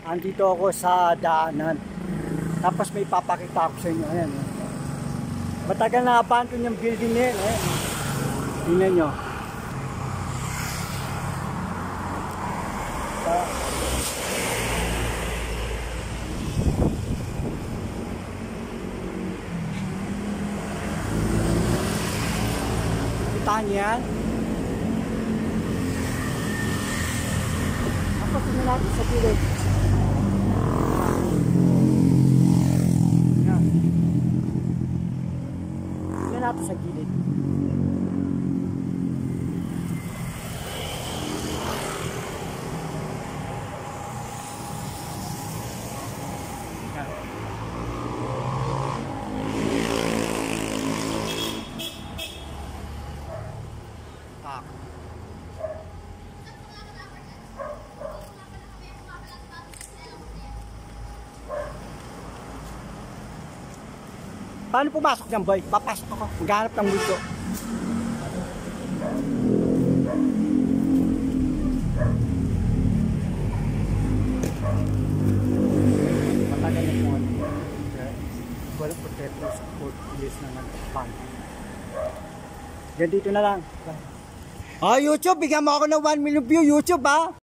Andito ako sa daanan. Tapos may papakita ko sa inyo. Ayan. Matagal na abandon yung building na yun. Ayan. Tingnan nyo. Kita nyo yan? Tapos tingnan natin sa gilid. Natin sa gilid. Paano pumasok dyan, boy? Papasok ako. Maghanap ng multo. Matagal na po. Walang protesto sa Fort Bliss na nagpan. Ganito na lang. YouTube, bigyan mo ako ng 1 million view. YouTube, ha?